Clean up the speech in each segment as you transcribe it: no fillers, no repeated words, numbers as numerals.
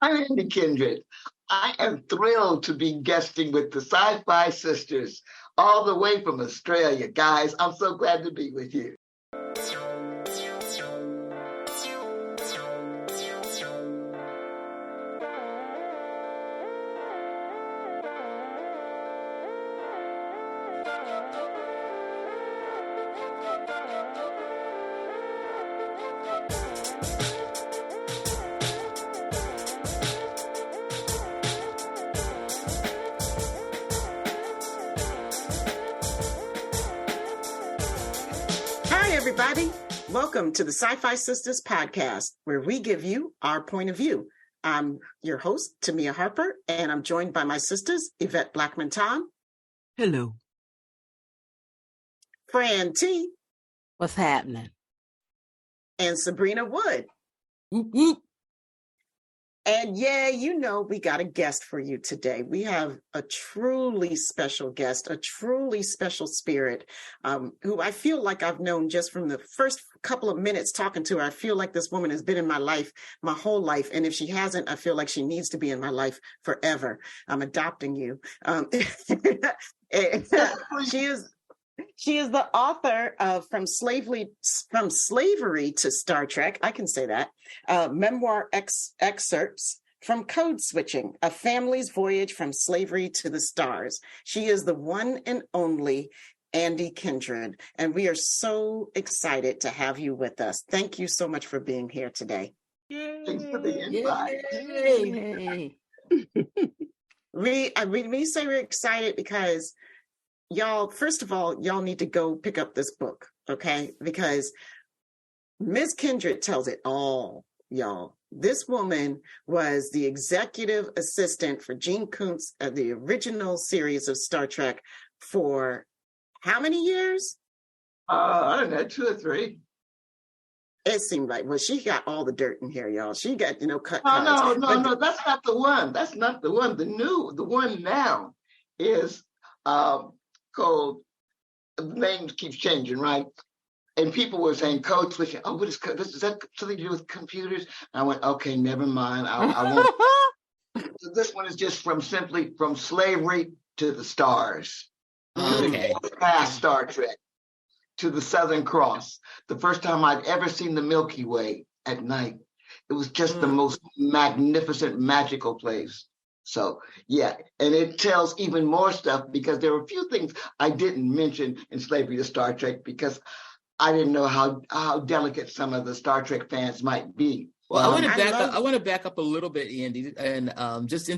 I'm Ande Kindryd. I am thrilled to be guesting with the Sci-Fi Sisters, all the way from Australia. Guys, I'm so glad to be with you. Everybody, welcome to the Sci-Fi Sistas podcast, where we give you our point of view. I'm your host, Tamia Harper, and I'm joined by my sisters, Yvette Blackman-Tom. Hello. Fran T. What's happening? And Sabrina Wood. Whoop, whoop. And yeah, you know, we got a guest for you today. We have a truly special guest, a truly special spirit, who I feel like I've known just from the first couple of minutes talking to her. I feel like this woman has been in my life my whole life. And if she hasn't, I feel like she needs to be in my life forever. I'm adopting you. She is the author of From Slavery to Star Trek. I can say that. Memoir excerpts from Code Switching, A Family's Voyage from Slavery to the Stars. She is the one and only Ande Kindryd, and we are so excited to have you with us. Thank you so much for being here today. Yay. Thanks for the invite. Yay. We say we're excited because y'all, first of all, y'all need to go pick up this book, okay? Because Ms. Kindryd tells it all, y'all. This woman was the executive assistant for Gene Kuntz of the original series of Star Trek for how many years? I don't know, 2 or 3. It seemed like, well, she got all the dirt in here, y'all. She got, cut. No, that's not the one. That's not the one. The one now is called, the name keeps changing, right? And people were saying code switching. Oh, what is code? Is that something to do with computers? And I went, okay, never mind. I won't. So this one is just simply from slavery to the stars. Okay. Past Star Trek to the Southern Cross. The first time I'd ever seen the Milky Way at night. It was just the most magnificent, magical place. So, yeah, and it tells even more stuff because there were a few things I didn't mention in Slavery to Star Trek because I didn't know how delicate some of the Star Trek fans might be. Well, I want to back up a little bit, Ande, and just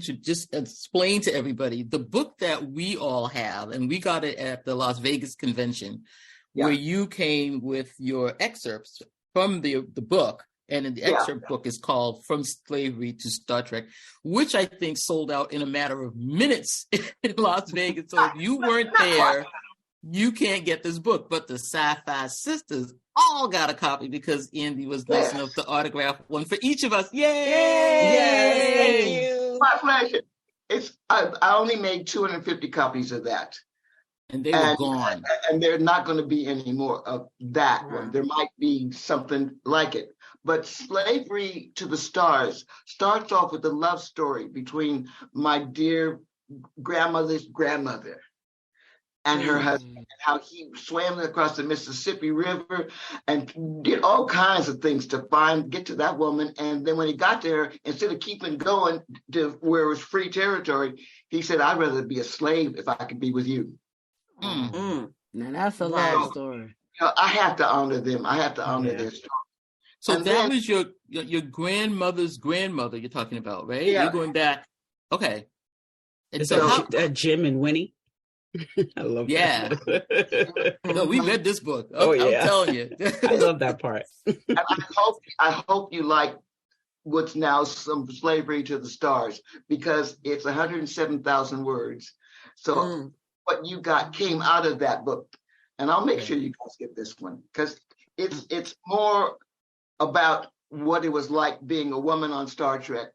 explain to everybody the book that we all have, and we got it at the Las Vegas convention, where you came with your excerpts from the book. And in the excerpt book is called From Slavery to Star Trek, which I think sold out in a matter of minutes in Las Vegas. So if you weren't there, you can't get this book. But the Sci-Fi Sisters all got a copy because Ande was nice enough to autograph one for each of us. Yay! Yes, thank you. My pleasure. I only made 250 copies of that. And they were gone. And there are not going to be any more of that one. There might be something like it. But Slavery to the Stars starts off with a love story between my dear grandmother's grandmother and her husband, and how he swam across the Mississippi River and did all kinds of things to get to that woman. And then when he got there, instead of keeping going to where it was free territory, he said, I'd rather be a slave if I could be with you. Now that's a long story. I have to honor them. I have to honor their story. So and that was your grandmother's grandmother you're talking about, right? Yeah. You're going back. Okay. And so Jim and Winnie. I love that. No, we read this book. I'm telling you. I love that part. I hope you like what's now Some Slavery to the Stars, because it's 107,000 words. So what you got came out of that book. And I'll make sure you guys get this one, because it's more about what it was like being a woman on Star Trek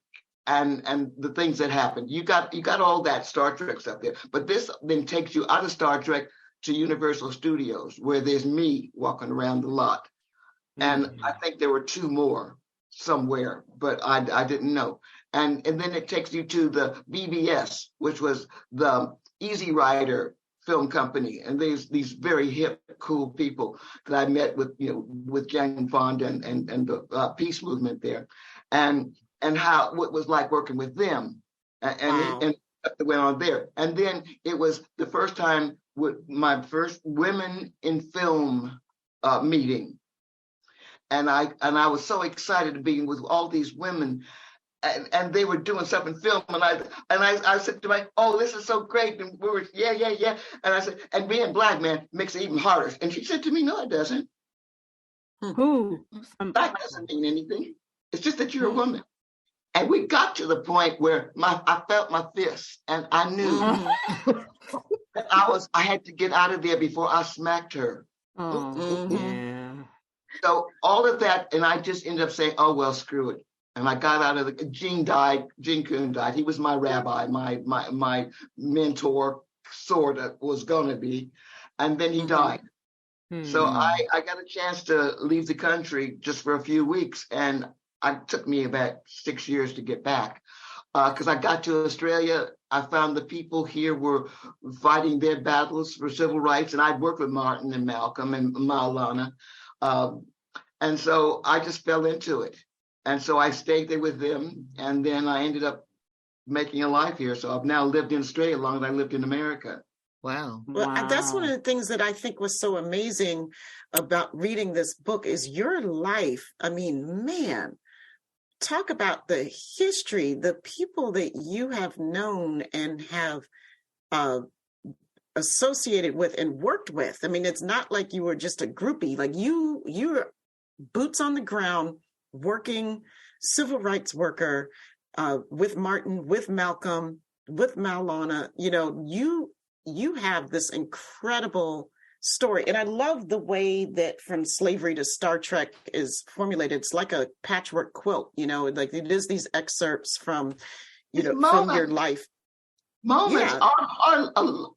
and the things that happened. You got all that Star Trek stuff there, but this then takes you out of Star Trek to Universal Studios, where there's me walking around the lot. And I think there were 2 more. somewhere, but I didn't know. And then it takes you to the BBS, which was the Easy Rider film company, and there's these very hip, cool people that I met with, with Jane Fonda and the peace movement there, and how what was like working with them, and what went on there. And then it was the first time with my first women in film meeting, and I was so excited to be with all these women. And they were doing stuff in film, and I said to my, oh, this is so great, and we were, yeah. And I said, and being Black, man, makes it even harder. And she said to me, no, it doesn't. Who? Black doesn't mean anything. It's just that you're a woman. And we got to the point where I felt my fist, and I knew that I had to get out of there before I smacked her. Yeah. So all of that, and I just ended up saying, oh well, screw it. And I got out of the. Gene Kuhn died. He was my rabbi, my mentor, sort of was gonna be, and then he died. So I got a chance to leave the country just for a few weeks, and it took me about 6 years to get back. Because I got to Australia, I found the people here were fighting their battles for civil rights, and I'd worked with Martin and Malcolm and Maulana, and so I just fell into it. And so I stayed there with them, and then I ended up making a life here. So I've now lived in Australia as long as I lived in America. Wow. Well, that's one of the things that I think was so amazing about reading this book is your life. I mean, man, talk about the history, the people that you have known and have associated with and worked with. I mean, it's not like you were just a groupie. Like you're boots on the ground, working civil rights worker with Martin, with Malcolm, with Maulana. You have this incredible story. And I love the way that From Slavery to Star Trek is formulated. It's like a patchwork quilt, like it is these excerpts from, from your life. Moments. Yeah.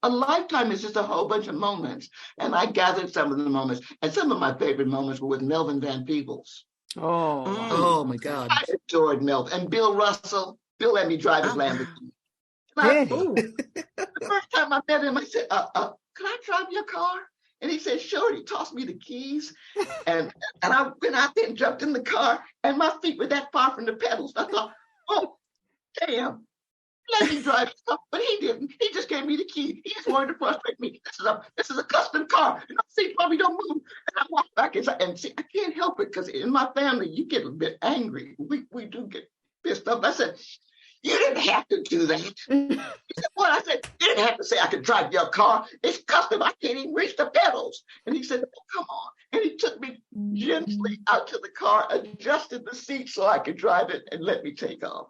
A lifetime is just a whole bunch of moments. And I gathered some of the moments. And some of my favorite moments were with Melvin Van Peebles. Oh my God. I adored Melvin. And Bill Russell. Bill let me drive his Lamborghini. The first time I met him, I said, can I drive your car? And he said, sure. He tossed me the keys. And I went out there and jumped in the car, and my feet were that far from the pedals. I thought, oh, damn. Let me drive his car. But he didn't. He just gave me the key. He just wanted to frustrate me. This is a custom car. And I see, probably don't move. And I walk back and see, I can't help it because in my family, you get a bit angry. We do get pissed off. I said, you didn't have to do that. He said, what? I said, you didn't have to say I could drive your car. It's custom. I can't even reach the pedals. And he said, oh, come on. And he took me gently out to the car, adjusted the seat so I could drive it, and let me take off.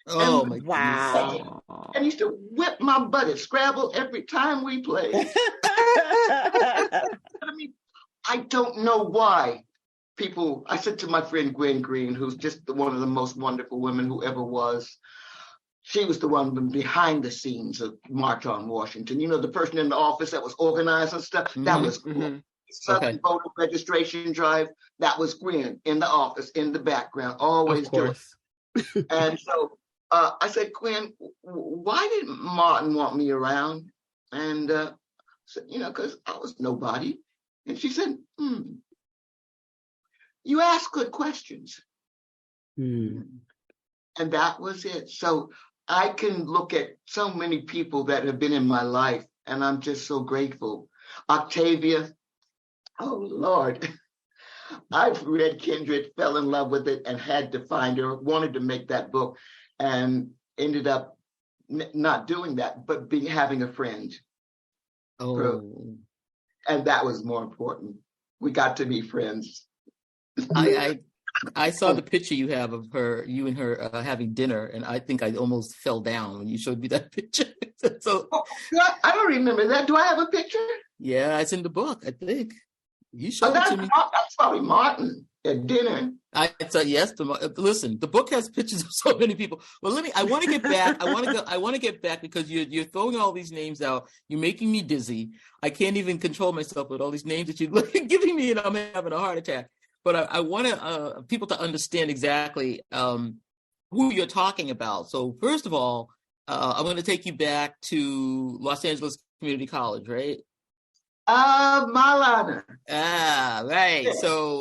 Oh, my wow. And he used to whip my butt at Scrabble every time we played. I mean, I don't know why people, I said to my friend Gwen Green, who's just one of the most wonderful women who ever was, she was the one behind the scenes of March on Washington. The person in the office that was organized and stuff, that was Gwen. Southern voter registration drive, that was Gwen in the office, in the background, always doing it. And so I said, Gwen, why didn't Martin want me around? And said, because I was nobody. And she said, you ask good questions. And that was it. So I can look at so many people that have been in my life, and I'm just so grateful. Octavia, oh Lord. I've read Kindryd, fell in love with it, and had to find her, wanted to make that book, and ended up not doing that, but having a friend. Oh. And that was more important. We got to be friends. I saw the picture you have of you and her having dinner, and I think I almost fell down when you showed me that picture. So I don't remember that. Do I have a picture? Yeah, it's in the book, I think. You showed it to me. That's probably Martin at dinner. I said yes. Listen, the book has pictures of so many people. Well, I want to get back. I want to get back because you're throwing all these names out. You're making me dizzy. I can't even control myself with all these names that you're giving me, and I'm having a heart attack. but I want people to understand exactly who you're talking about. So first of all, I'm going to take you back to Los Angeles Community College, right? Malana. Ah, right. Yeah. So,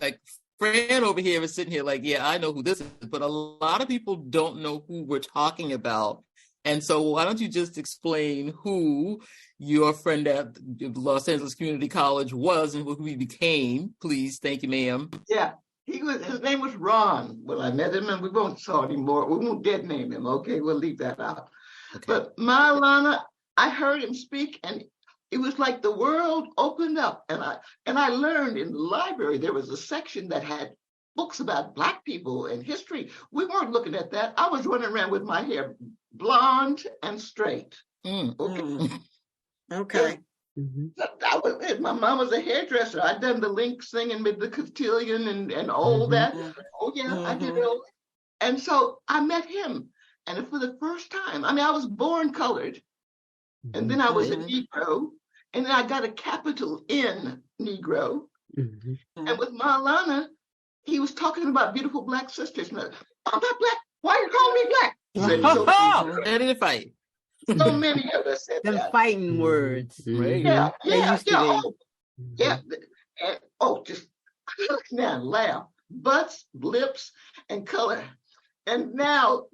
like Fran over here is sitting here like, yeah, I know who this is, but a lot of people don't know who we're talking about. And so why don't you just explain who your friend at Los Angeles Community College was and who he became, please. Thank you, ma'am. Yeah. His name was Ron. Well, I met him and we won't saw him anymore. We won't dead name him. Okay, we'll leave that out. Okay. But Malana, I heard him speak and it was like the world opened up, and I learned in the library there was a section that had books about Black people and history. We weren't looking at that. I was running around with my hair blonde and straight. Okay. That was it. My mom was a hairdresser. I'd done the links thing and the cotillion and all that. Oh yeah, I did it all. And so I met him, and for the first time, I mean, I was born colored, and then I was a Negro. And then I got a capital N Negro. And with Maulana, he was talking about beautiful Black sisters. I'm not Black. Why are you calling me Black? Ready to fight. So many of us said Them that. fighting words. Right? Yeah. Yeah. Just now laugh. Butts, lips, and color. And now,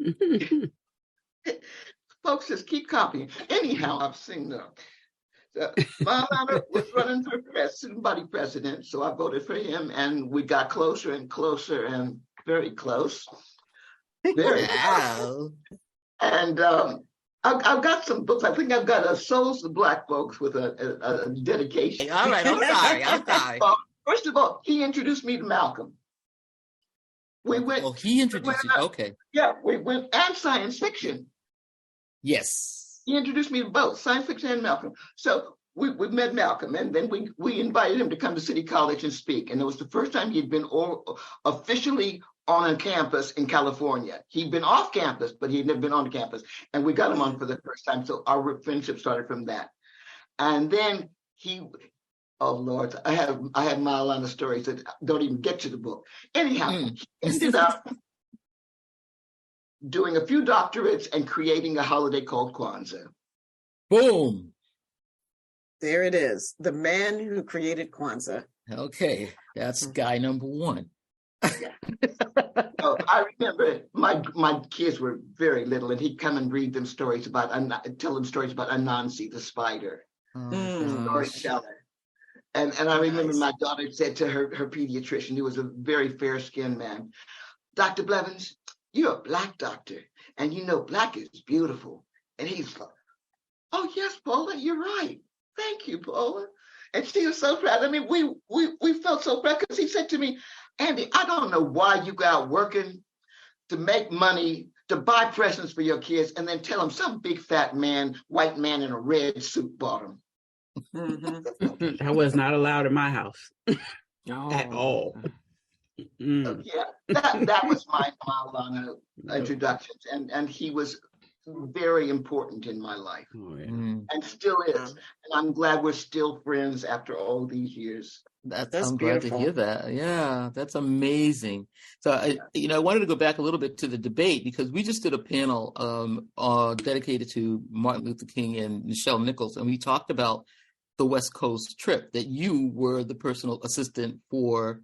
folks just keep copying. Anyhow, I've seen them. My father was running for student body president, so I voted for him, and we got closer and closer and very close. Very close. And I've got some books. I think I've got a Souls of Black Folks with a dedication. All right, I'm sorry. First of all, he introduced me to Malcolm. We went. Oh, he introduced you. Okay. Yeah, we went, and science fiction. Yes. He introduced me to both science fiction and Malcolm. So we met Malcolm, and then we invited him to come to City College and speak. And it was the first time he'd been officially on a campus in California. He'd been off campus, but he'd never been on campus. And we got him on for the first time. So our friendship started from that. And then oh Lord, I have Maulana stories that don't even get to the book. Anyhow, he ended up doing a few doctorates and creating a holiday called Kwanzaa. Boom. There it is. The man who created Kwanzaa. Okay. That's guy number one. So I remember my kids were very little, and he'd come and read them stories about, tell them stories about Anansi, the spider, storyteller. And I remember my daughter said to her pediatrician, who was a very fair-skinned man, Dr. Blevins, you're a Black doctor, and you know Black is beautiful. And he's like, oh, yes, Paula, you're right. Thank you, Paula. And she was so proud. I mean, we felt so proud because he said to me, Andy, I don't know why you go out working to make money, to buy presents for your kids, and then tell them some big fat man, white man in a red suit bought them. That was not allowed in my house at all. So, yeah, that was my Maulana introductions, and he was very important in my life, and still is. And I'm glad we're still friends after all these years. I'm glad to hear that. Yeah, that's amazing. So I wanted to go back a little bit to the debate because we just did a panel dedicated to Martin Luther King and Nichelle Nichols, and we talked about the West Coast trip that you were the personal assistant for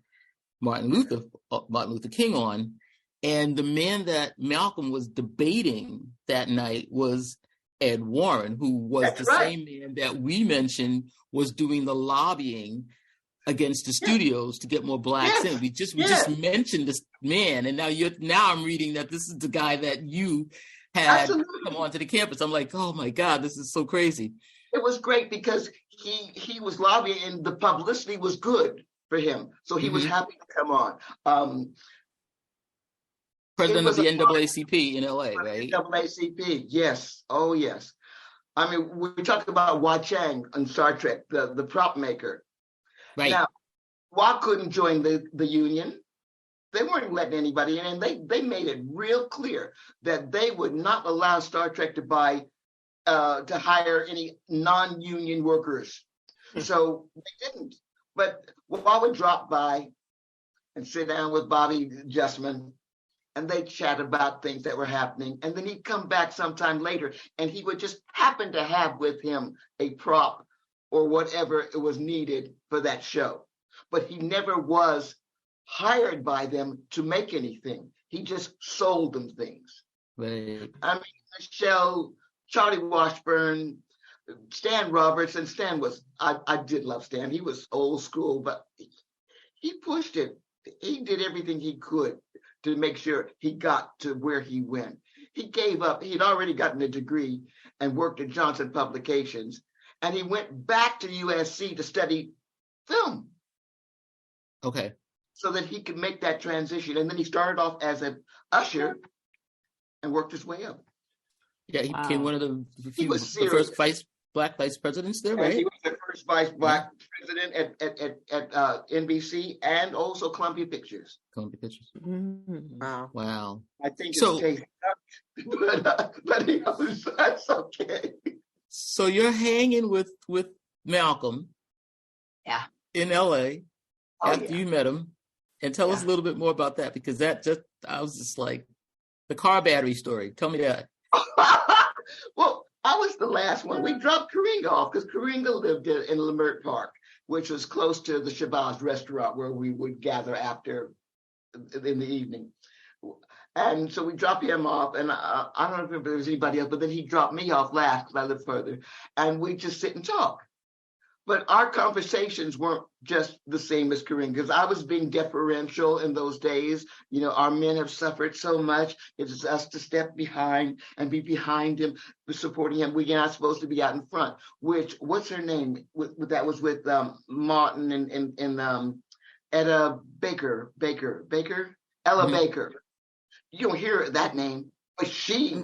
Martin Luther King on. And the man that Malcolm was debating that night was Ed Warren, who was same man that we mentioned was doing the lobbying against the studios to get more Blacks in. We just mentioned this man, and now I'm reading that this is the guy that you had come onto the campus. I'm like, oh my God, this is so crazy. It was great because he was lobbying, and the publicity was good for him, so he was happy to come on. President of the NAACP in LA, right? NAACP, yes. Oh, yes. I mean, we talked about Wah Chang on Star Trek, the prop maker. Right. Now, Wah couldn't join the union. They weren't letting anybody in, and they made it real clear that they would not allow Star Trek to hire any non-union workers. So they didn't. But Wah would drop by and sit down with Bobby Justman, and they'd chat about things that were happening. And then he'd come back sometime later, and he would just happen to have with him a prop or whatever it was needed for that show. But he never was hired by them to make anything. He just sold them things. Right. I mean, Michelle, Charlie Washburn, Stan Roberts, and Stan was, I did love Stan. He was old school, but he pushed it. He did everything he could to make sure he got to where he went. He gave up. He'd already gotten a degree and worked at Johnson Publications, and he went back to USC to study film. Okay. So that he could make that transition. And then he started off as an usher and worked his way up. Yeah, he became one of the first black vice presidents there, right? And he was the first black president at NBC and also Columbia Pictures. Columbia Pictures. Wow. Wow. I think it's tasty, but that's okay. So you're hanging with Malcolm, in LA after you met him, and tell us a little bit more about that, because I was just like the car battery story. Tell me that. Well, I was the last one. We dropped Karinga off because Karinga lived in Lemert Park, which was close to the Shabazz restaurant where we would gather after in the evening. And so we dropped him off, and I don't know if there was anybody else, but then he dropped me off last because I lived further, and we just sit and talk. But our conversations weren't just the same as Karinga, because I was being deferential in those days. You know, our men have suffered so much. It's us to step behind and be behind him, supporting him. We're not supposed to be out in front. Which, what's her name? That was with Martin and Ella Baker. Ella Baker. You don't hear that name, but she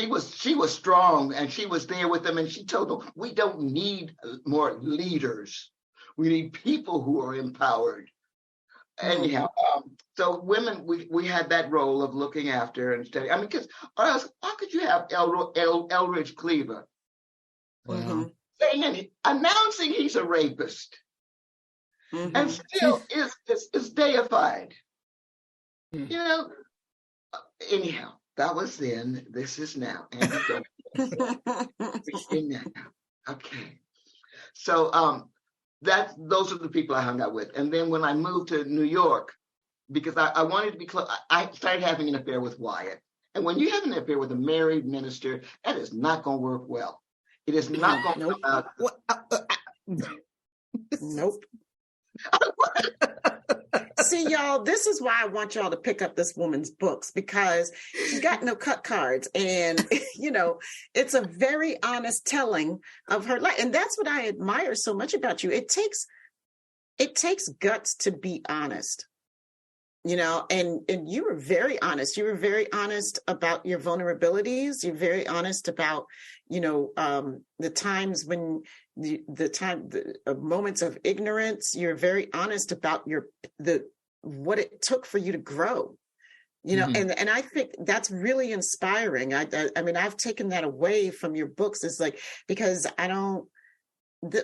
was strong, and she was there with them, and she told them, we don't need more leaders. We need people who are empowered. Anyhow, so women, we had that role of looking after and studying. I mean, because how could you have Elridge Cleaver saying announcing he's a rapist and still is deified? You know, anyhow. That was then. This is now. Okay. So those are the people I hung out with. And then when I moved to New York, because I wanted to be close, I started having an affair with Wyatt. And when you have an affair with a married minister, that is not going to work well. It is not going to come out. Nope. See, y'all, this is why I want y'all to pick up this woman's books, because she's got no cut cards. And, you know, it's a very honest telling of her life. And that's what I admire so much about you. It takes guts to be honest, you know, and you were very honest. You were very honest about your vulnerabilities. You're very honest about, you know, the times when the moments of ignorance. You're very honest about what it took for you to grow, you know, and I think that's really inspiring. I mean, I've taken that away from your books. It's like, because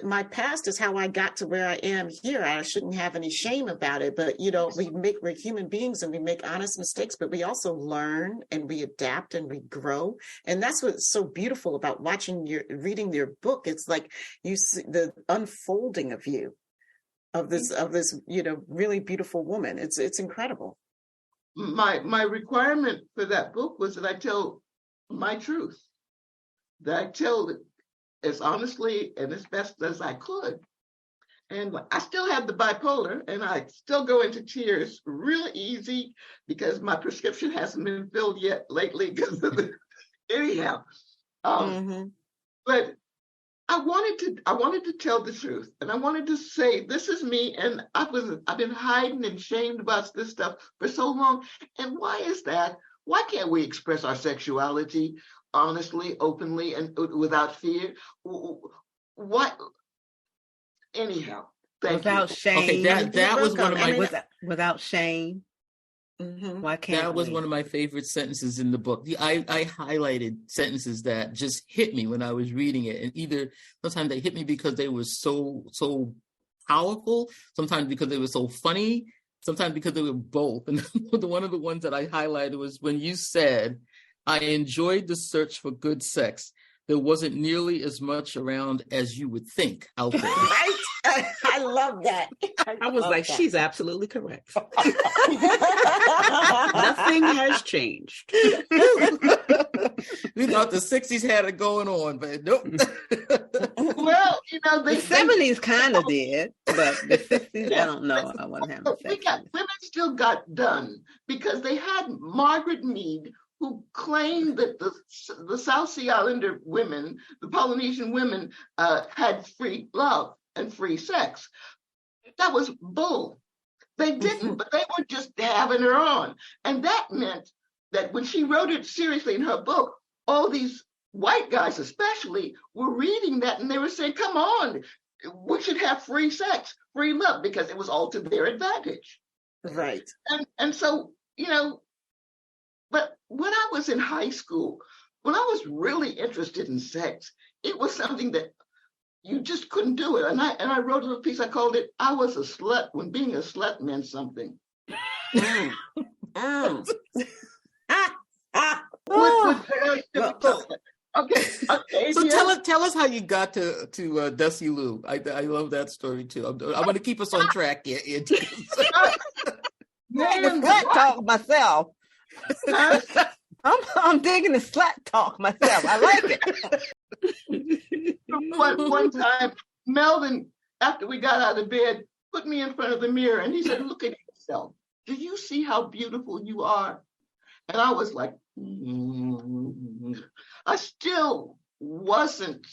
my past is how I got to where I am here. I shouldn't have any shame about it, but you know, we're human beings and we make honest mistakes, but we also learn and we adapt and we grow. And that's what's so beautiful about reading your book. It's like you see the unfolding of you, of this, you know, really beautiful woman. It's incredible. My requirement for that book was that I tell my truth, that I tell it as honestly and as best as I could. And I still have the bipolar, and I still go into tears really easy because my prescription hasn't been filled yet lately. Anyhow, but I wanted to tell the truth, and I wanted to say, this is me, and I've been hiding and shamed about this stuff for so long. And why is that? Why can't we express our sexuality honestly, openly, and without fear? What? Anyhow, without shame. Okay, that was one of my without shame. Why can't that was one of my favorite sentences in the book. I highlighted sentences that just hit me when I was reading it, and either sometimes they hit me because they were so powerful, sometimes because they were so funny, sometimes because they were both. And one of the ones that I highlighted was when you said, I enjoyed the search for good sex. There wasn't nearly as much around as you would think out there. Right? I love that. I was like, that. she's absolutely correct. Nothing has changed. We thought the 60s had it going on, but nope. Well, the 70s kind of did, but the 60s, I don't know. I wasn't having sex. Women still got done because they had Margaret Mead, who claimed that the South Sea Islander women, the Polynesian women, had free love and free sex. That was bull. They didn't, but they were just having her on. And that meant that when she wrote it seriously in her book, all these white guys especially were reading that and they were saying, come on, we should have free sex, free love, because it was all to their advantage. Right. And so, but when I was in high school, when I was really interested in sex, it was something that you just couldn't do it. And I wrote a little piece, I called it, I was a slut when being a slut meant something. Mm. Okay. So tell us how you got to Dusty Lou. I love that story too. I'm going to keep us on track here. The slut talk myself. I'm digging the slut talk myself. I like it. One time, Melvin, after we got out of bed, put me in front of the mirror and he said, look at yourself. Do you see how beautiful you are? And I was like, I still wasn't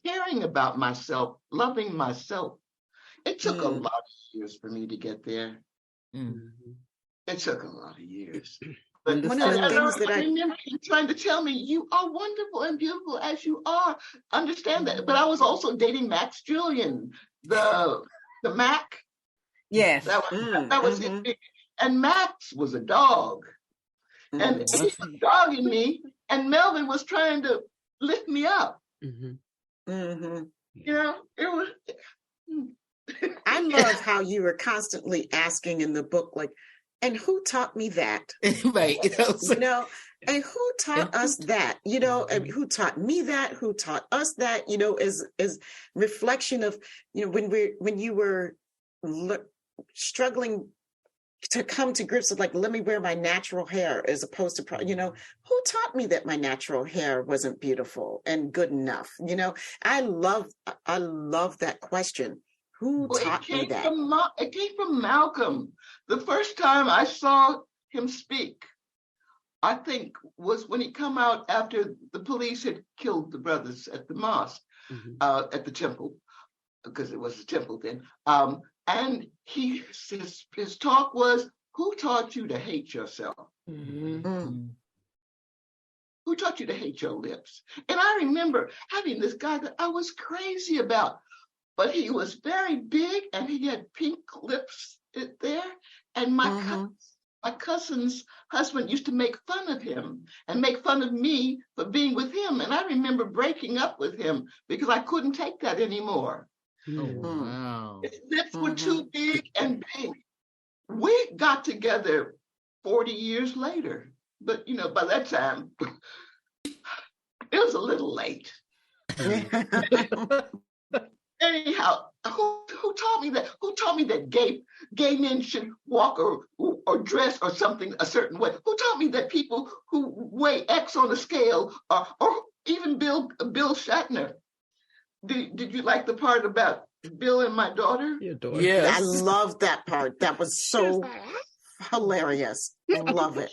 caring about myself, loving myself. It took a lot of years for me to get there. It took a lot of years. But one of the things that I remember him trying to tell me, you are wonderful and beautiful as you are. Understand that. But I was also dating Max Julian, the Mac. Yes. That was it. And Max was a dog. And he was dogging me, and Melvin was trying to lift me up. Mm-hmm. It was. I love how you were constantly asking in the book, like, and who taught me that? Right. And who taught us that? And who taught me that? Who taught us that? Is reflection of, when you were struggling to come to grips with, like, let me wear my natural hair as opposed to, who taught me that my natural hair wasn't beautiful and good enough? I love that question. Who taught me that? It came from Malcolm. The first time I saw him speak, I think, was when he come out after the police had killed the brothers at the mosque, at the temple, because it was a temple then. And his talk was, who taught you to hate yourself? Who taught you to hate your lips? And I remember having this guy that I was crazy about, but he was very big and he had pink lips there. And my cousin's husband used to make fun of him and make fun of me for being with him. And I remember breaking up with him because I couldn't take that anymore. Oh, wow. His lips were too big and big. We got together 40 years later, but by that time, it was a little late. Anyhow, who taught me that? Who taught me that gay men should walk or dress or something a certain way? Who taught me that people who weigh X on a scale, or even Bill Shatner? Did you like the part about Bill and my daughter? Your daughter. Yes. I love that part. That was so hilarious. I love it.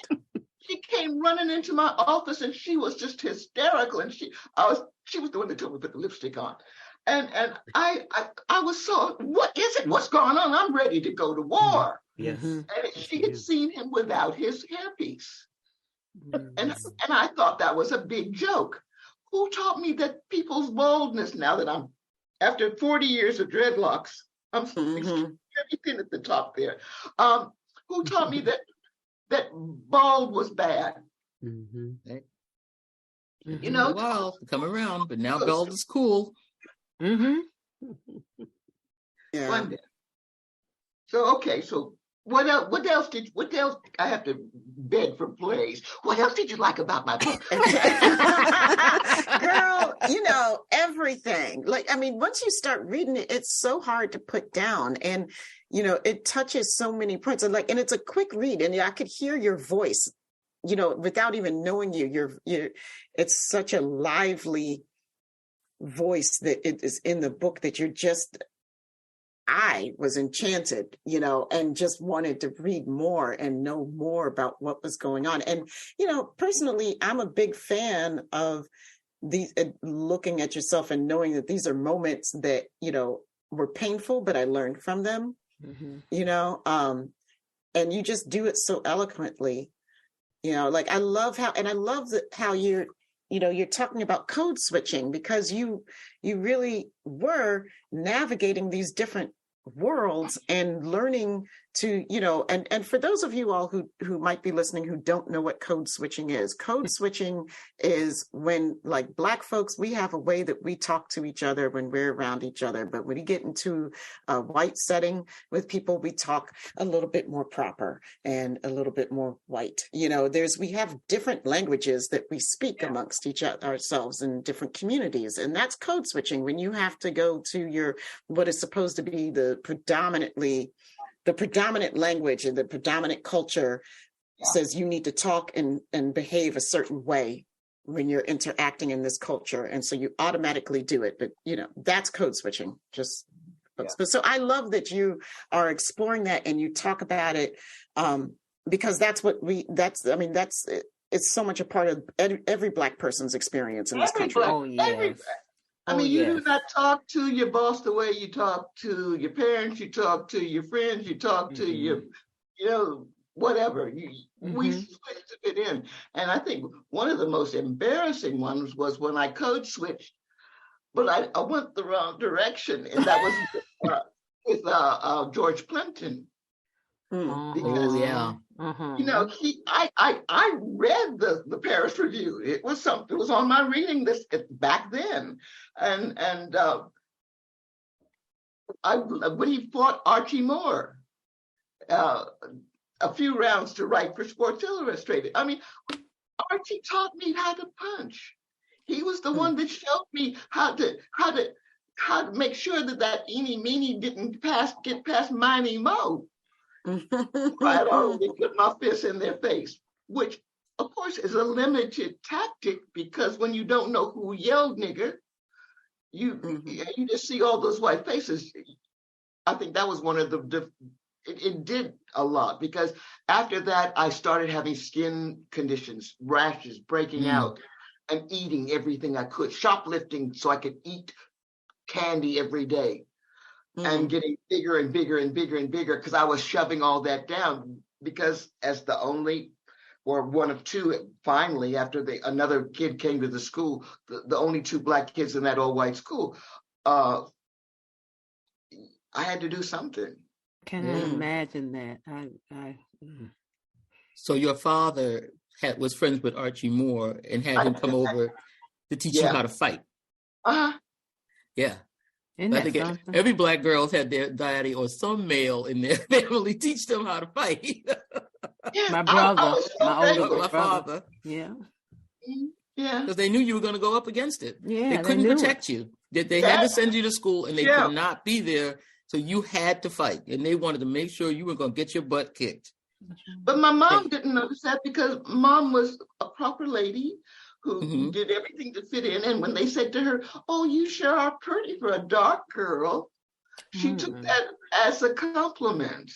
She came running into my office and she was just hysterical. And she was the one that told me to put the lipstick on. And I was so, what is it? What's going on? I'm ready to go to war. Yes. And she had seen him without his hairpiece. And I thought that was a big joke. Who taught me that people's boldness, now that I'm, after 40 years of dreadlocks, I'm everything at the top there. Who taught me that bald was bad? Well, come around, but now bald is cool. Yeah. One day. So What else? What else? I have to beg for praise. What else did you like about my book? Girl, everything. Like, I mean, once you start reading it, it's so hard to put down, and it touches so many points. And it's a quick read, and I could hear your voice, without even knowing you. It's such a lively voice that it is in the book that I was enchanted, and just wanted to read more and know more about what was going on. And, personally, I'm a big fan of these, looking at yourself and knowing that these are moments that, were painful, but I learned from them, and you just do it so eloquently, I love how you're talking about code switching, because you really were navigating these different worlds and learning to, and for those of you all who might be listening who don't know what code switching is when, like, Black folks, we have a way that we talk to each other when we're around each other. But when you get into a white setting with people, we talk a little bit more proper and a little bit more white. We have different languages that we speak amongst ourselves in different communities. And that's code switching, when you have to go to what is supposed to be the predominant language and the predominant culture says you need to talk and behave a certain way when you're interacting in this culture. And so you automatically do it. But, that's code switching. So I love that you are exploring that and you talk about it, because it's so much a part of every Black person's experience in this country. Oh, yes. You do not talk to your boss the way you talk to your parents, you talk to your friends, you talk to your, whatever. We switch to fit in. And I think one of the most embarrassing ones was when I code switched, but I went the wrong direction. And that was with George Plimpton. Because, I read the Paris Review. It was on my reading list back then, and when he fought Archie Moore, a few rounds to write for Sports Illustrated. Archie taught me how to punch. He was the one that showed me how to make sure that eeny meeny didn't get past Miney Mo. I'd already put my fist in their face, which of course is a limited tactic, because when you don't know who yelled nigger, you just see all those white faces. I think that was one of it did a lot, because after that I started having skin conditions, rashes breaking out, and eating everything I could, shoplifting so I could eat candy every day. And getting bigger and bigger and bigger and bigger, because I was shoving all that down, because as the only, or one of two, finally, after another kid came to the school, the only two Black kids in that all-white school, I had to do something. Can I imagine that? So your father was friends with Archie Moore and had him come over to teach you how to fight. Yeah. I think every Black girl's had their daddy or some male in their family teach them how to fight. My brother, my father. Yeah. Because they knew you were going to go up against it. Yeah, they couldn't protect you. They had to send you to school, and they could not be there. So you had to fight, and they wanted to make sure you were going to get your butt kicked. But my mom didn't notice that, because Mom was a proper lady who did everything to fit in. And when they said to her, "Oh, you sure are pretty for a dark girl," she took that as a compliment.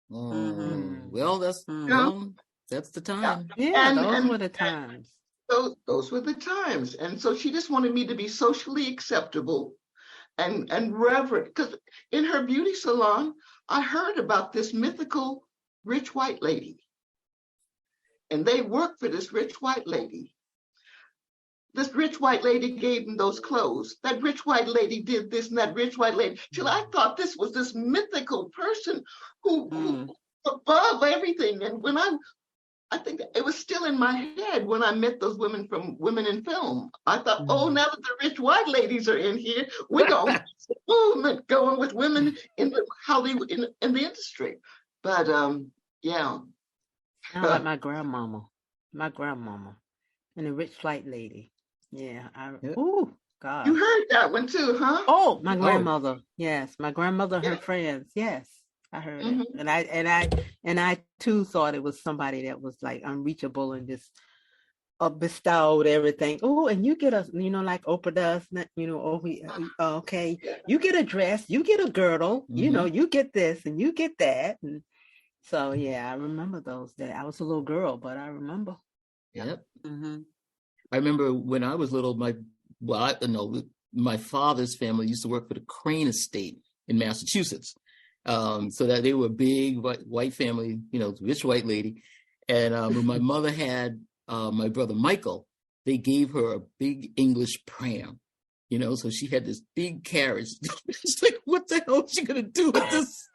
Well, that's the time. Yeah, those were the times. Those were the times. And so she just wanted me to be socially acceptable and reverent. Because in her beauty salon, I heard about this mythical rich white lady. And they worked for this rich white lady. This rich white lady gave them those clothes. That rich white lady did this, and that rich white lady. Till I thought this was this mythical person who above everything. And when I think it was still in my head when I met those women from Women in Film. I thought, oh, now that the rich white ladies are in here, we're going to get some movement going with women in Hollywood, in the industry. But yeah. I like my grandmama, and the rich flight lady. Yeah. Oh God. You heard that one too, huh? Oh, my grandmother. Yes, my grandmother, her friends. Yes, I heard it, and I too thought it was somebody that was like unreachable and just bestowed everything. Oh, and you get a, like Oprah does, okay, you get a dress, you get a girdle, you get this and you get that, and so yeah, I remember those days. I was a little girl, but I remember. Yep. I remember when I was little, my father's family used to work for the Crane Estate in Massachusetts. So that they were a big white family, rich white lady. And when my mother had my brother Michael, they gave her a big English pram, so she had this big carriage. It's like, what the hell is she going to do with this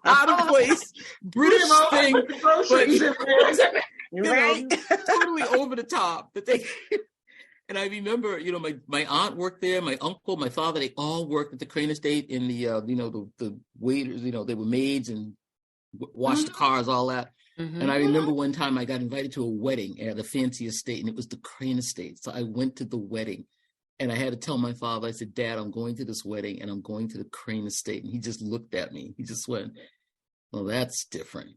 out of place British thing? Totally over the top. But and I remember, my aunt worked there, my uncle, my father, they all worked at the Crane Estate in the, the waiters, they were maids and washed the cars, all that. And I remember one time I got invited to a wedding at a fancy estate, and it was the Crane Estate. So I went to the wedding, and I had to tell my father, I said, Dad, I'm going to this wedding, and I'm going to the Crane Estate. And he just looked at me. He just went, well, that's different.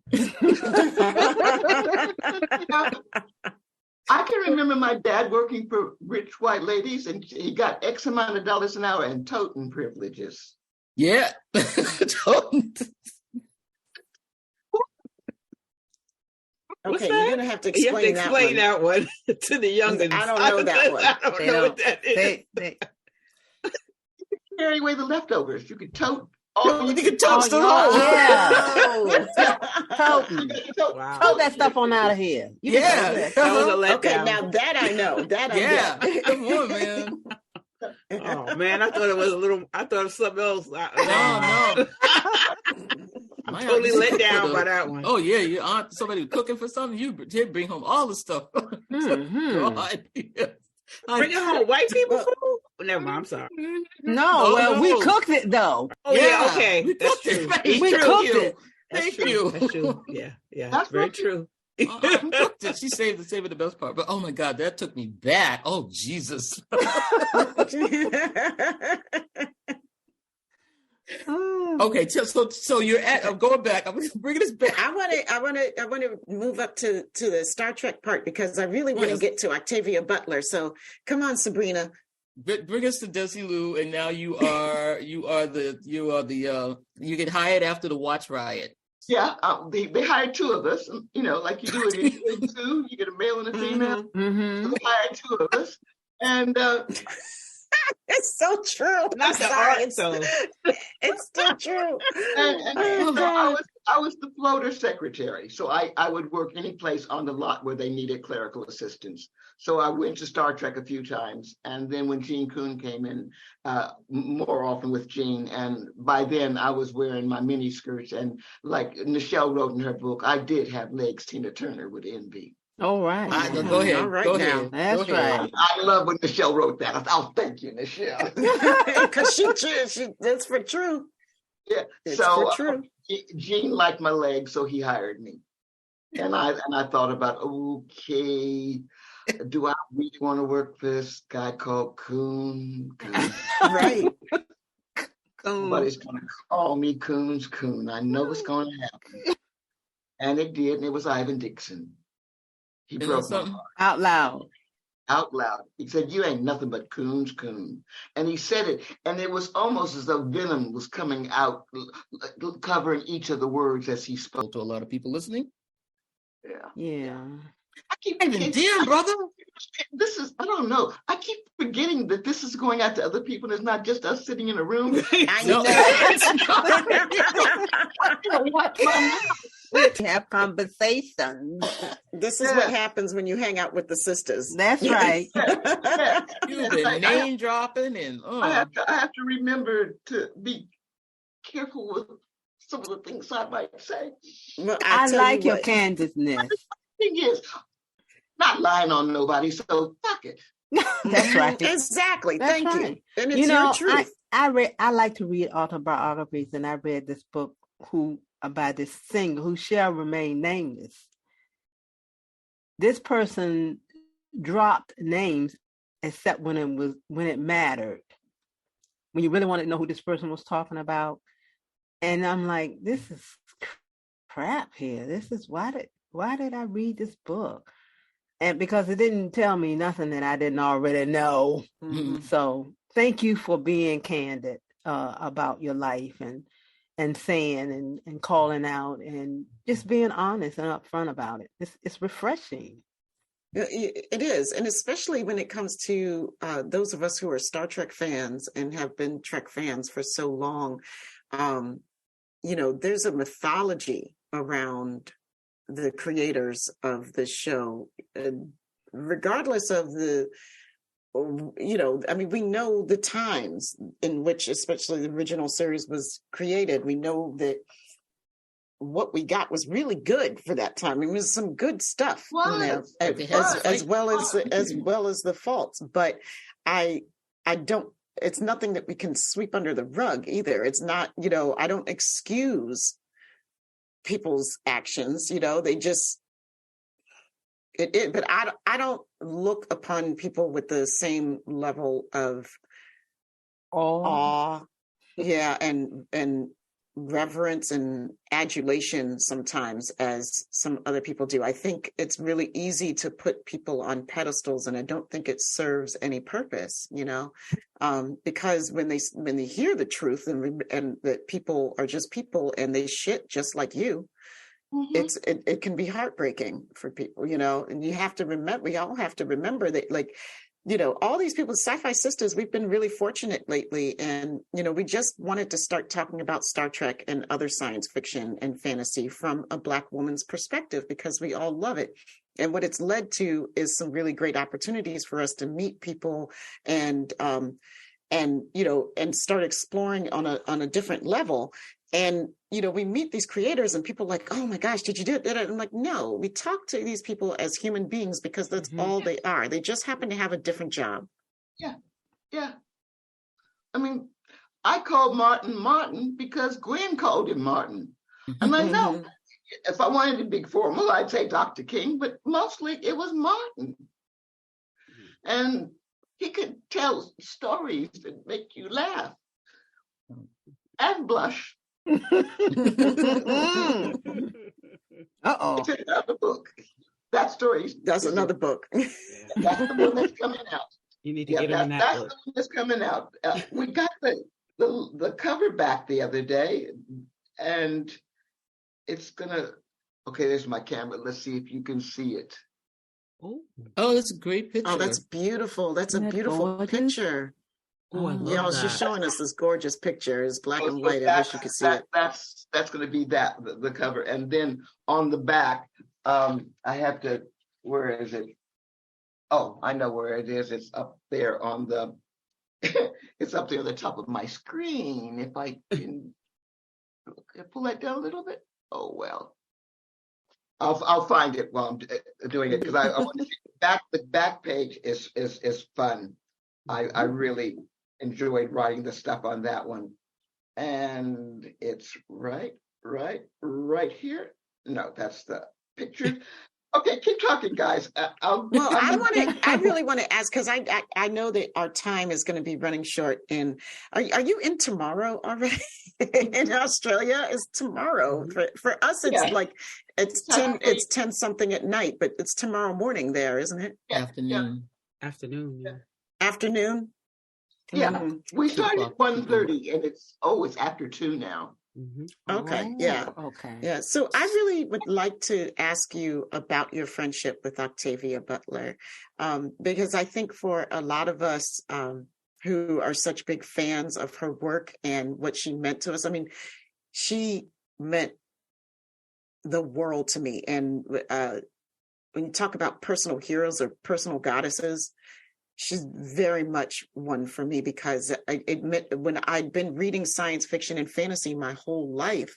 I can remember my dad working for rich white ladies, and he got X amount of dollars an hour and toting privileges. Yeah. Okay, you're gonna have to explain, that one to the youngins. I don't know that one. I don't know what that is. Carry away the leftovers. You could tote. You can toast the whole. Wow. Tote that stuff on out of here. That was a letdown. Okay, now that I know. That I get. Come on, man. Oh man, I thought it was something else. No. I'm totally let down by that one. Oh yeah, your aunt, somebody cooking for something, you bring home all the stuff. Bring it home, white people food? Never mind, I'm sorry. No, we cooked it though. Oh yeah, okay, that's true. We cooked it. Thank you. That's true. Yeah, that's very true. Cooked it. She saved the best part. But oh my God, that took me back. Oh Jesus. Okay, so you're at. I'm going back. I'm bringing this back. I want to move up to the Star Trek part because I really want to get to Octavia Butler. So come on, Sabrina. Bring us to Desilu, and now you get hired after the watch riot. Yeah, they hired two of us. Like you do in two, you get a male and a female. So they hired two of us, and. It's so true. Not the art, so it's still true. And so I was the floater secretary. So I would work any place on the lot where they needed clerical assistance. So I went to Star Trek a few times. And then when Gene Kuhn came in, more often with Gene. And by then I was wearing my mini skirts. And like Nichelle wrote in her book, I did have legs Tina Turner would envy. All right. Go ahead. All right go now. ahead. That's right. I love when Nichelle wrote that. Thank you, Nichelle. Because she that's for true. Yeah. It's so for true. Gene liked my legs, so he hired me. And I thought about, okay, do I really want to work for this guy called Kuhn? Right. Somebody's going to call me Kuhn's Kuhn. I know it's going to happen. And it did, and it was Ivan Dixon. He broke my heart. Out loud. Out loud. He said, you ain't nothing but Kuhn's Kuhn. And he said it, and it was almost as though venom was coming out, covering each of the words as he spoke. To a lot of people listening. Yeah. I keep damn, brother. This is, I don't know. I keep forgetting that this is going out to other people. It's not just us sitting in a room. Have conversations. This is what happens when you hang out with the sisters. That's right. You've been name dropping, and I have to remember to be careful with some of the things I might say. Well, I like your candidness. Thing is, not lying on nobody, so fuck it. That's right. Exactly. That's Thank right. you. And it's your truth. I like to read autobiographies, and I read this book, Who by this singer who shall remain nameless. This person dropped names except when it mattered, when you really wanted to know who this person was talking about. And I'm like, this is crap here. This is why did I read this book? And because it didn't tell me nothing that I didn't already know. Mm-hmm. So thank you for being candid about your life and saying and calling out and just being honest and upfront about it. It's refreshing. It is. And especially when it comes to those of us who are Star Trek fans and have been Trek fans for so long, there's a mythology around the creators of this show, regardless of we know the times in which, especially the original series was created. We know that what we got was really good for that time. It was some good stuff in there, as well as the faults. But I don't. It's nothing that we can sweep under the rug either. It's not. I don't excuse people's actions. They just. But I don't look upon people with the same level of awe, and reverence and adulation sometimes as some other people do. I think it's really easy to put people on pedestals, and I don't think it serves any purpose, because when they hear the truth and that people are just people and they shit just like you, it can be heartbreaking for people, and you have to remember, we all have to remember that, all these people, Sci-Fi Sistas, we've been really fortunate lately. And, we just wanted to start talking about Star Trek and other science fiction and fantasy from a Black woman's perspective, because we all love it. And what it's led to is some really great opportunities for us to meet people and start exploring on a different level. And, we meet these creators and people like, oh my gosh, did you do it? I'm like, no, we talk to these people as human beings because that's all they are. They just happen to have a different job. Yeah. Yeah. I mean, I called Martin because Gwen called him Martin. And I know if I wanted to be formal, I'd say Dr. King, but mostly it was Martin. And he could tell stories that make you laugh and blush. Uh-oh. It's another book. That story. That's another book. That's the one that's coming out. You need to get him in that that's book. the one that's coming out. We got the cover back the other day, and it's gonna. Okay, there's my camera. Let's see if you can see it. Oh, that's a great picture. Oh, that's beautiful. That's a beautiful picture. Oh, I love that. She's showing us this gorgeous picture. It's black and white. I wish you could see it. That's going to be the cover, and then on the back, I have to. Where is it? Oh, I know where it is. It's up there on the. It's up there on the top of my screen. If I can pull that down a little bit. Oh well. I'll find it while I'm doing it, because I want to see the back page is fun. I really enjoyed writing the stuff on that one, and it's right here. No, that's the picture. Okay, keep talking, guys. I really want to ask, because I know that our time is going to be running short. And are you in tomorrow already? In Australia, is tomorrow for us? It's like it's 10 something at night, but it's tomorrow morning there, isn't it? Afternoon. Afternoon. Yeah, we started at 1:30, and it's after 2 now. Okay. Yeah. So I really would like to ask you about your friendship with Octavia Butler, because I think for a lot of us who are such big fans of her work and what she meant to us, I mean, she meant the world to me. And when you talk about personal heroes or personal goddesses, she's very much one for me, because I admit, when I'd been reading science fiction and fantasy my whole life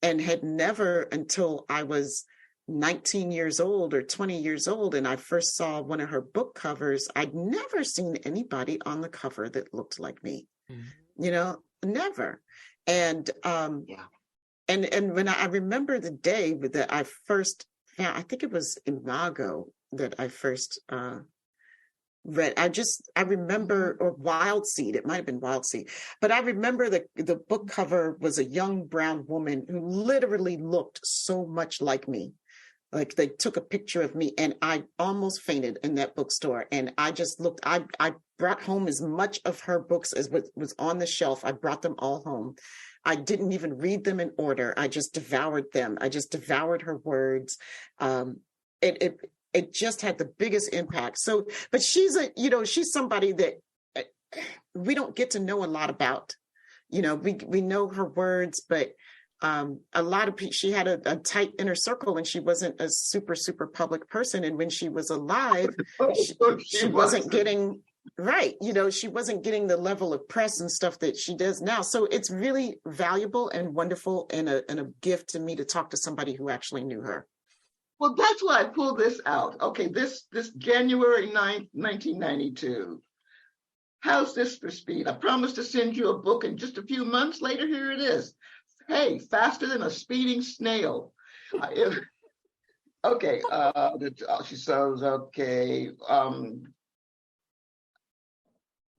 and had never, until I was 19 years old or 20 years old, and I first saw one of her book covers, I'd never seen anybody on the cover that looked like me, never. And and when I remember the day that I first found, I think it was Imago that I first read. I remember, or Wild Seed, it might have been Wild Seed, but I remember the book cover was a young brown woman who literally looked so much like me. Like they took a picture of me and I almost fainted in that bookstore. And I just looked, I brought home as much of her books as was on the shelf. I brought them all home. I didn't even read them in order. I just devoured them. I just devoured her words. It just had the biggest impact. So, but she's somebody that we don't get to know a lot about. We know her words, but a lot of people, she had a tight inner circle and she wasn't a super public person. And when she was alive, she wasn't getting right. She wasn't getting the level of press and stuff that she does now. So it's really valuable and wonderful and a gift to me to talk to somebody who actually knew her. Well, that's why I pulled this out. Okay, this January 9th, 1992. How's this for speed? I promised to send you a book and just a few months later, here it is. Hey, faster than a speeding snail. Okay, she says, okay.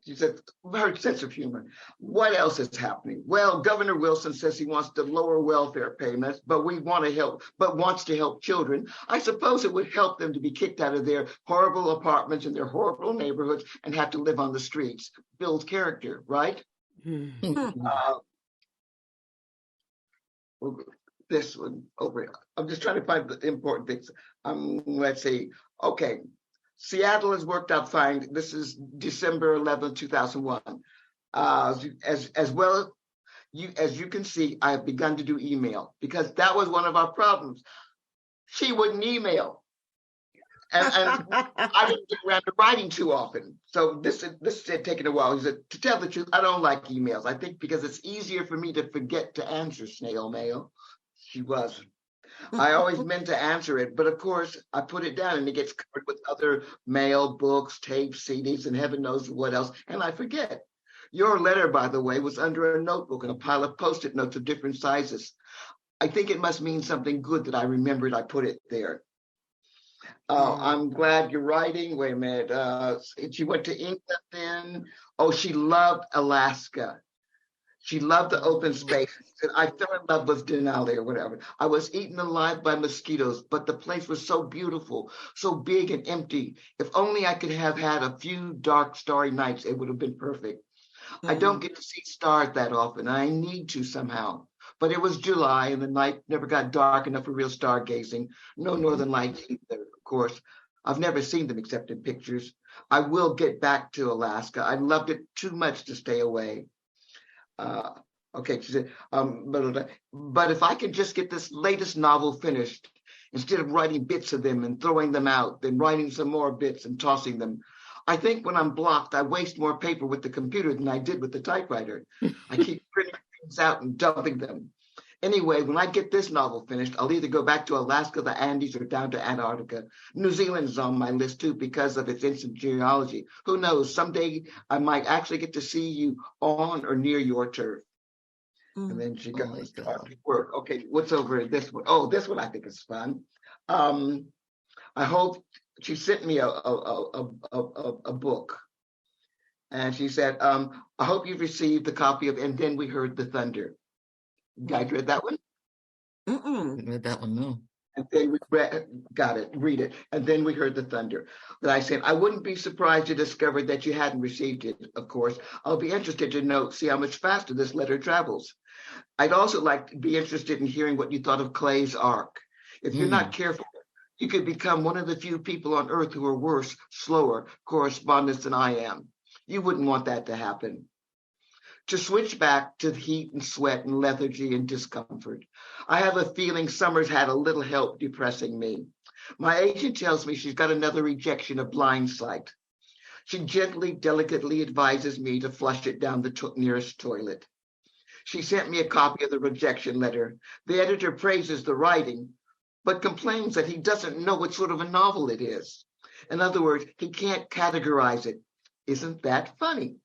She said, her sense of humor. What else is happening? Well, Governor Wilson says he wants to lower welfare payments, but wants to help children. I suppose it would help them to be kicked out of their horrible apartments in their horrible neighborhoods and have to live on the streets. Build character, right? This one over. I'm just trying to find the important things. Let's see. Okay. Seattle has worked out fine. This is December 11th, 2001. As well as you can see, I have begun to do email because that was one of our problems. She wouldn't email. And I didn't get around to writing too often. So this had taken a while. He said, to tell the truth, I don't like emails. I think because it's easier for me to forget to answer snail mail. She was. I always meant to answer it, but of course I put it down and it gets covered with other mail, books, tapes, CDs, and heaven knows what else, and I forget. Your letter, by the way, was under a notebook and a pile of Post-it notes of different sizes. I think it must mean something good that I remembered I put it there. I'm glad you're writing. Wait a minute. She went to England then. Oh, she loved Alaska. She loved the open space. I fell in love with Denali or whatever. I was eaten alive by mosquitoes, but the place was so beautiful, so big and empty. If only I could have had a few dark, starry nights, it would have been perfect. I don't get to see stars that often. I need to somehow. But it was July and the night never got dark enough for real stargazing. No northern lights either, of course. I've never seen them except in pictures. I will get back to Alaska. I loved it too much to stay away. Okay, she said, but if I can just get this latest novel finished, instead of writing bits of them and throwing them out, then writing some more bits and tossing them. I think when I'm blocked, I waste more paper with the computer than I did with the typewriter. I keep printing things out and dumping them. Anyway, when I get this novel finished, I'll either go back to Alaska, the Andes, or down to Antarctica. New Zealand is on my list too because of its ancient geology. Who knows, someday I might actually get to see you on or near your turf. And then she goes to work. Okay, what's over this one? Oh, this one I think is fun. I hope she sent me a book. And she said, I hope you've received the copy of And Then We Heard the Thunder. You guys read that one? Read that one, no. And then we read it. And then we heard the thunder. But I said, I wouldn't be surprised to discover that you hadn't received it, of course. I'll be interested to see how much faster this letter travels. I'd also like to be interested in hearing what you thought of Clay's arc. If you're not careful, you could become one of the few people on Earth who are worse, slower correspondents than I am. You wouldn't want that to happen. To switch back to the heat and sweat and lethargy and discomfort. I have a feeling summer's had a little help depressing me. My agent tells me she's got another rejection of blind sight. She gently, delicately advises me to flush it down the nearest toilet. She sent me a copy of the rejection letter. The editor praises the writing, but complains that he doesn't know what sort of a novel it is. In other words, he can't categorize it. Isn't that funny?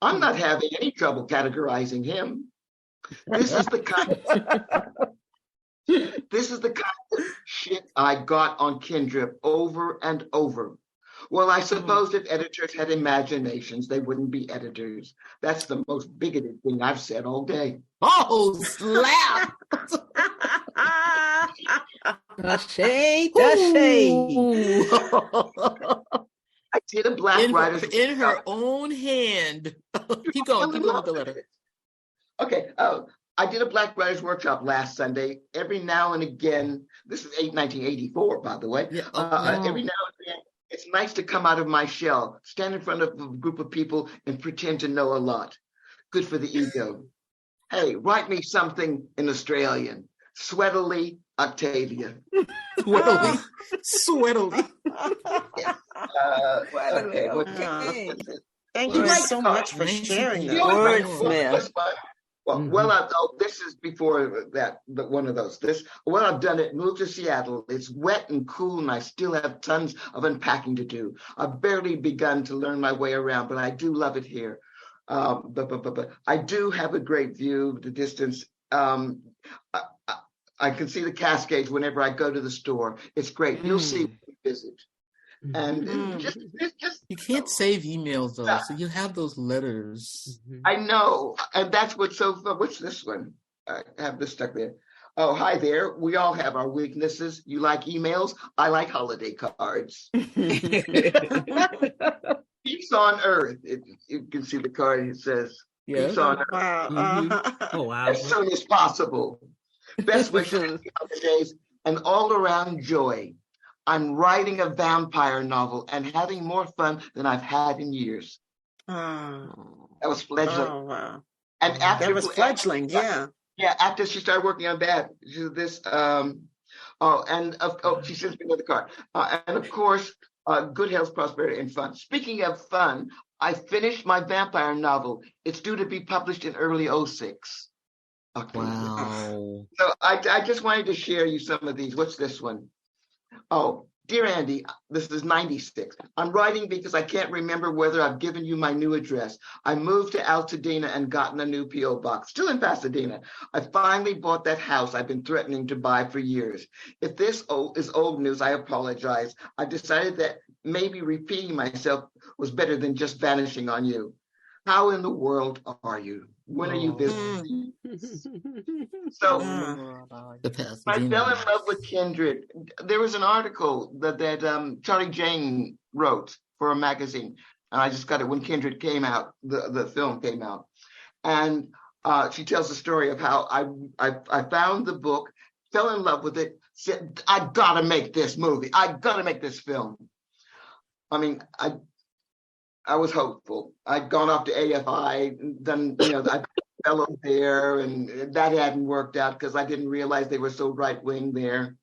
I'm not having any trouble categorizing him. This is the kind of shit I got on Kindryd over and over. Well, I suppose if editors had imaginations, they wouldn't be editors. That's the most bigoted thing I've said all day. Oh, slap! The shade, the shade. I did a Black Writers in her own hand. Keep going with the letter. Okay. I did a Black Writers Workshop last Sunday. Every now and again, this is 1984, by the way. Yeah. Every now and again, it's nice to come out of my shell, stand in front of a group of people and pretend to know a lot. Good for the ego. Hey, write me something in Australian. Sweatily, Octavia. Sweatily. Okay. Thank you so much for sharing that. Wordsmith. This is before one of those. I've done it, moved to Seattle. It's wet and cool, and I still have tons of unpacking to do. I've barely begun to learn my way around, but I do love it here. But I do have a great view of the distance. I can see the Cascades whenever I go to the store. It's great. You'll see when you visit. And just you can't save emails though, so you have those letters. I know, and that's what's so fun. What's this one? I have this stuck there. Oh, hi there. We all have our weaknesses. You like emails? I like holiday cards. Peace on Earth. You can see the card. It says peace on Earth. Oh wow! As soon as possible. Best wishes, holidays, and all around joy. I'm writing a vampire novel and having more fun than I've had in years. That was fledgling. Oh, wow. And after that was fledgling, yeah. Yeah, after she started working on that, she did this. She sends me another card. And of course, good health, prosperity, and fun. Speaking of fun, I finished my vampire novel. It's due to be published in early 2006. Okay. Wow. So I just wanted to share you some of these. What's this one? Oh, dear Andy, this is 96. I'm writing because I can't remember whether I've given you my new address. I moved to Altadena and gotten a new P.O. box, still in Pasadena. I finally bought that house I've been threatening to buy for years. If this is old news, I apologize. I decided that maybe repeating myself was better than just vanishing on you. How in the world are you? When are you visiting? So I fell in love with Kindryd. There was an article that Charlie Jane wrote for a magazine, and I just got it when Kindryd came out. The film came out, and she tells the story of how I found the book, fell in love with it, said I gotta make this movie. I gotta make this film. I mean, I was hopeful. I'd gone off to AFI, done, I fellow there, and that hadn't worked out because I didn't realize they were so right-wing there.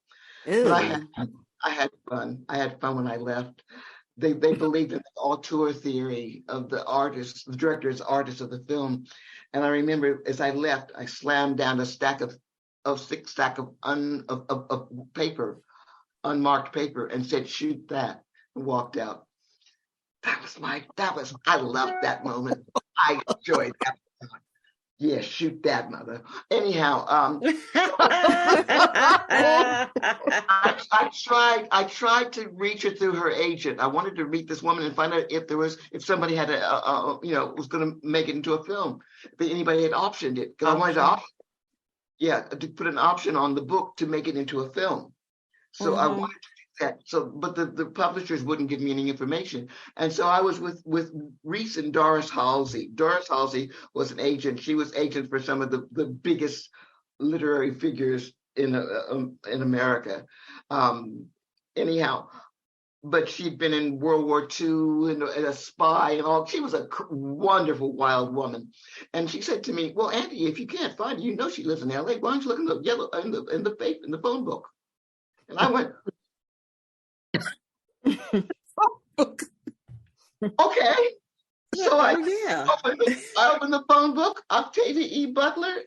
But I had fun. I had fun when I left. They believed in the auteur theory of the artist, the director's artist of the film. And I remember as I left, I slammed down a stack of paper, unmarked paper, and said, "Shoot that," and walked out. I loved that moment. I enjoyed that. Yeah, shoot that, mother. Anyhow, I tried to reach her through her agent. I wanted to meet this woman and find out if somebody had was going to make it into a film, if anybody had optioned it. Because I wanted to put an option on the book to make it into a film. So I wanted to. But the publishers wouldn't give me any information, and so I was with Reese and Doris Halsey. Doris Halsey was an agent. She was agent for some of the biggest literary figures in America. Anyhow, but she'd been in World War II and a spy and all. She was a wonderful, wild woman, and she said to me, "Well, Andy, if you can't find her, she lives in L.A. Why don't you look in the yellow in the phone book?" And I went. Okay. So I opened the phone book, Octavia E. Butler,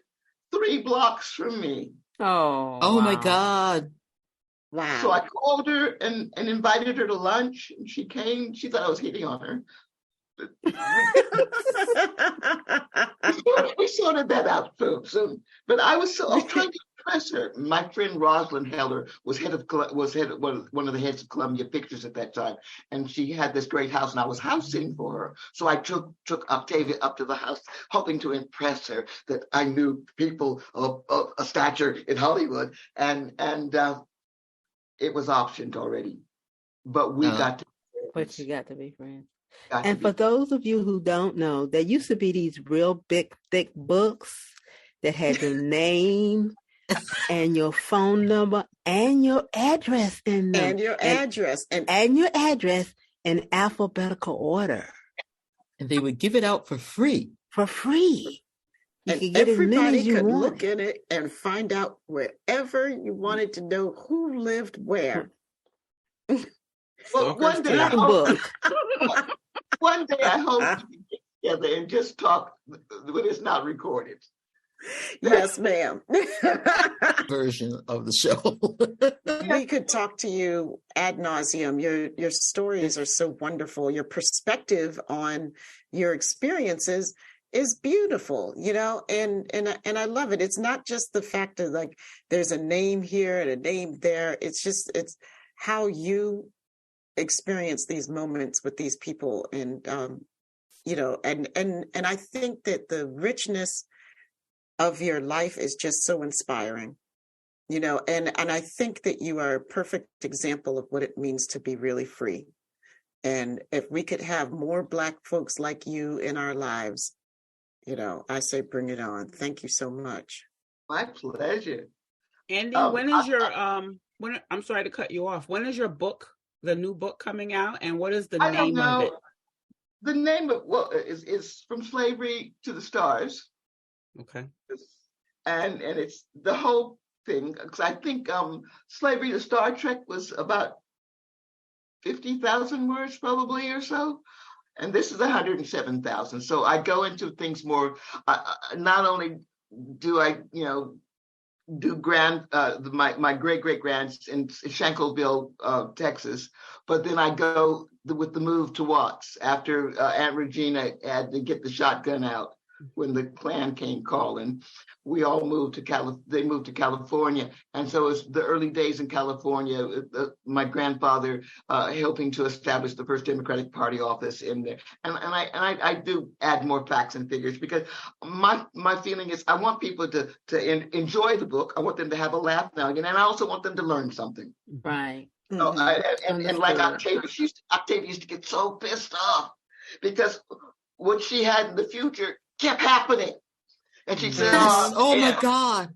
3 blocks from me. Oh my God. Wow. So I called her and invited her to lunch, and she came. She thought I was hitting on her. We sorted that out soon. But I was trying to impress her. My friend Rosalind Heller was one of the heads of Columbia Pictures at that time, and she had this great house, and I was house sitting for her. So I took Octavia up to the house, hoping to impress her that I knew people of a stature in Hollywood, and it was optioned already. But we got to. But you got to be friends. And for those of you who don't know, there used to be these real big, thick books that had your name and your phone number and your address in them. And your address. And your address in alphabetical order. And they would give it out for free. For free. You and could get everybody could look at it and find out wherever you wanted to know who lived where. Well, one day I hope to get together and just talk when it's not recorded. Yes, ma'am. Version of the show. We could talk to you ad nauseum. Your stories are so wonderful. Your perspective on your experiences is beautiful, and I love it. It's not just the fact that like there's a name here and a name there. It's how you experience these moments with these people, and and I think that the richness of your life is just so inspiring, and I think that you are a perfect example of what it means to be really free. And if we could have more Black folks like you in our lives, I say bring it on. Thank you so much. My pleasure. Andy, when is your I'm sorry to cut you off. When is your book, the new book, coming out, and what is the name of it? The name of is From Slavery to the Stars. Okay. And it's the whole thing, because I think Slavery to Star Trek was about 50,000 words probably or so. And this is 107,000. So I go into things more, not only do I, do my great-great-grands in Shankleville, Texas, but then I go with the move to Watts after Aunt Regina had to get the shotgun out when the Klan came calling. We all moved to they moved to California. And so it's the early days in California, my grandfather helping to establish the first Democratic Party office in there. And I do add more facts and figures, because my feeling is I want people to enjoy the book. I want them to have a laugh now and again. And I also want them to learn something. Right. And like Octavia used to get so pissed off because what she had in the future kept happening. And she said, "Oh my God."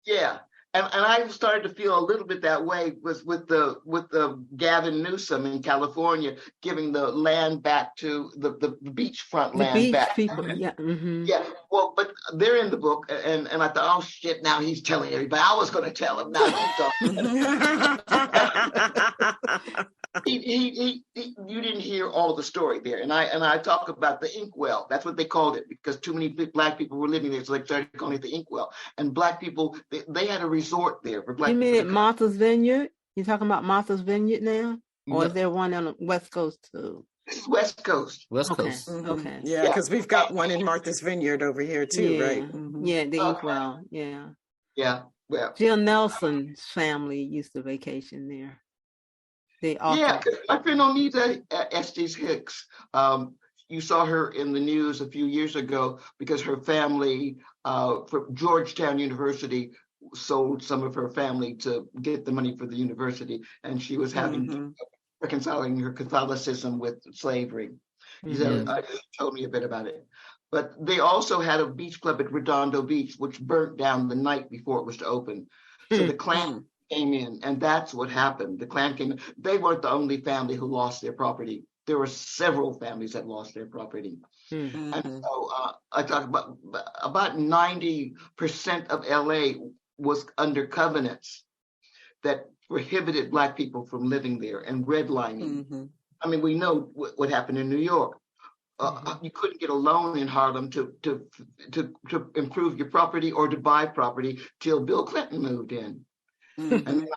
Yeah. And I started to feel a little bit that way with the Gavin Newsom in California giving the land back to the beachfront land beach back. People, yeah. Mm-hmm. Yeah. Well, but they're in the book, and I thought, oh shit, now he's telling everybody. I was going to tell him. Now he's talking. You didn't hear all the story there, and I talk about the inkwell. That's what they called it, because too many Black people were living there, so they started calling it the inkwell. And Black people, they had a resort there for Black people. You mean at Martha's Vineyard? You talking about Martha's Vineyard now, or is there one on the West Coast too? This is West Coast. West Coast. Mm-hmm. Okay. Yeah, because we've got one in Martha's Vineyard over here too, right? Mm-hmm. Yeah, the inkwell. Yeah. Yeah. Well, Jill Nelson's family used to vacation there. Yeah, my friend Onita Estes Hicks, you saw her in the news a few years ago because her family, for Georgetown University, sold some of her family to get the money for the university, and she was having reconciling her Catholicism with slavery. So, told me a bit about it. But they also had a beach club at Redondo Beach, which burnt down the night before it was to open. So the Klan came in, and that's what happened. The Klan came in. They weren't the only family who lost their property. There were several families that lost their property. And so I talk about 90% of LA was under covenants that prohibited Black people from living there and redlining. I mean, we know what happened in New York. You couldn't get a loan in Harlem to improve your property or to buy property till Bill Clinton moved in. And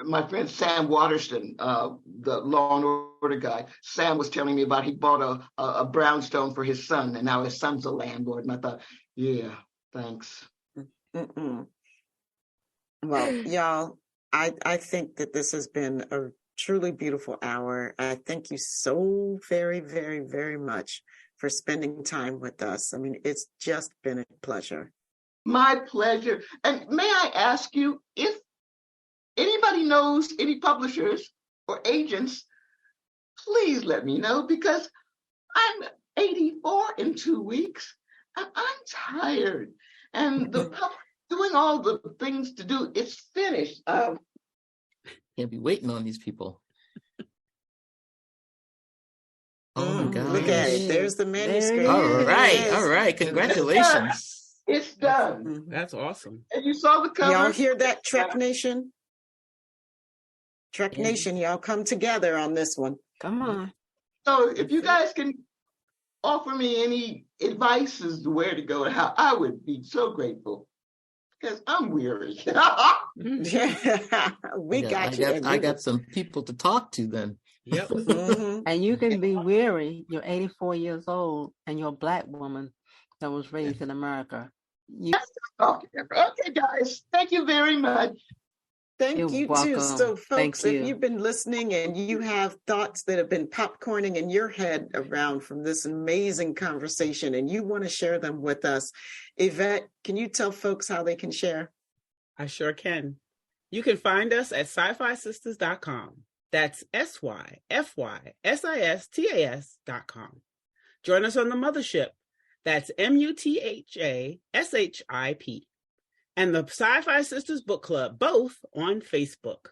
my friend Sam Waterston, the Law and Order guy, Sam was telling me about he bought a brownstone for his son, and now his son's a landlord. And I thought, yeah, thanks. Mm-mm. Well, y'all, I think that this has been a truly beautiful hour. I thank you so very, very, very much for spending time with us. I mean, it's just been a pleasure. My pleasure. And may I ask you, if anybody knows any publishers or agents, please let me know, because I'm 84 in 2 weeks and I'm tired. And doing all the things to do, it's finished. Can't be waiting on these people. Oh my God. Look at it. There's the manuscript. All right. Congratulations. It's done. That's awesome. And you saw the cover. Y'all hear that, Trek Nation? Trek Nation, y'all come together on this one. Come on. So if you guys can offer me any advice as to where to go and how, I would be so grateful, because I'm weary. We got you. I got some people to talk to then. Yep. And you can be weary. You're 84 years old and you're a Black woman that was raised in America. Okay, guys. Thank you very much. Thank You're you welcome. too. So folks, Thank you. if you've been listening and you have thoughts that have been popcorning in your head around from this amazing conversation and you want to share them with us, Yvette, can you tell folks how they can share? I sure can. You can find us at sci-fisistas.com. That's SYFYSISTAS.com. Join us on the mothership. That's MUTHASHIP. And the Sci-Fi Sisters Book Club, both on Facebook.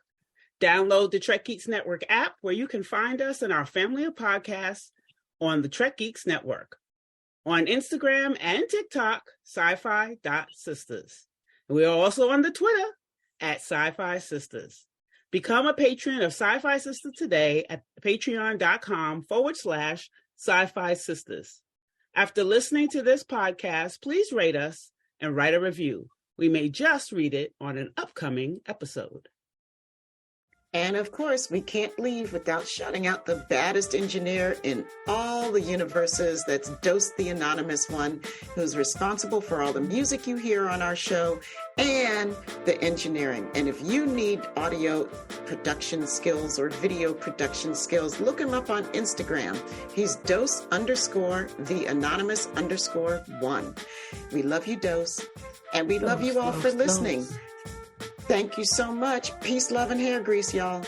Download the Trek Geeks Network app, where you can find us and our family of podcasts on the Trek Geeks Network. On Instagram and TikTok, sci-fi.sisters. We are also on the Twitter at Sci-Fi Sisters. Become a patron of Sci-Fi Sisters today at patreon.com/Sci-Fi Sisters. After listening to this podcast, please rate us and write a review. We may just read it on an upcoming episode. And of course, we can't leave without shouting out the baddest engineer in all the universes. That's Dose the Anonymous One, who's responsible for all the music you hear on our show and the engineering. And if you need audio production skills or video production skills, look him up on Instagram. He's Dose_the_Anonymous_1. We love you, Dose. And we love you all for listening. Thank you so much. Peace, love, and hair grease, y'all.